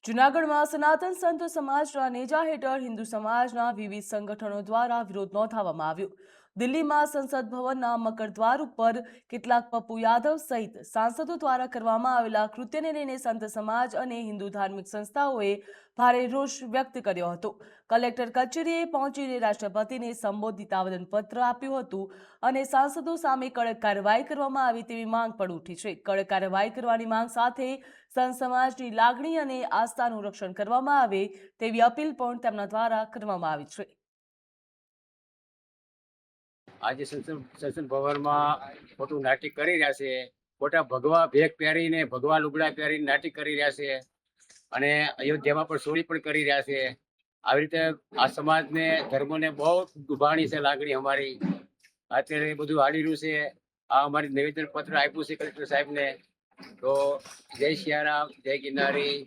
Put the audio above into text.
જૂનાગઢમાં સનાતન સંત સમાજના નેજા હેઠળ હિન્દુ સમાજના વિવિધ સંગઠનો દ્વારા વિરોધ નોંધાવવામાં આવ્યો। દિલ્હીમાં સંસદ ભવનના મકરદ્વાર ઉપર કેટલાક પપ્પુ યાદવ સહિત સાંસદો દ્વારા કરવામાં આવેલા કૃત્યને લઈને સંત સમાજ અને હિન્દુ ધાર્મિક સંસ્થાઓએ ભારે રોષ વ્યક્ત કર્યો હતો। કલેક્ટર કચેરીએ પહોંચીને રાષ્ટ્રપતિને સંબોધિત આવેદનપત્ર આપ્યું હતું અને સાંસદો સામે કડક કાર્યવાહી કરવામાં આવે તેવી માંગ પણ ઉઠી છે। કડક કાર્યવાહી કરવાની માંગ સાથે સંત સમાજની લાગણી અને આસ્થાનું રક્ષણ કરવામાં આવે તેવી અપીલ પણ તેમના દ્વારા કરવામાં આવી છે। આજે સંસદ ભવનમાં ખોટું નાટક કરી રહ્યા છે। ખોટા ભગવા ભેગ પહેરીને ભગવા લુગડા પહેરીને નાટક કરી રહ્યા છે અને અયોધ્યામાં પણ ચોરી પણ કરી રહ્યા છે। આવી રીતે આ સમાજને ધર્મને બહુ દુભાણી છે લાગણી અમારી। અત્યારે બધું હાલી રહ્યું છે। આ અમારી નિવેદન પત્ર આપ્યું છે કલેક્ટર સાહેબને। તો જય સિયારામ, જય ગિરનારી।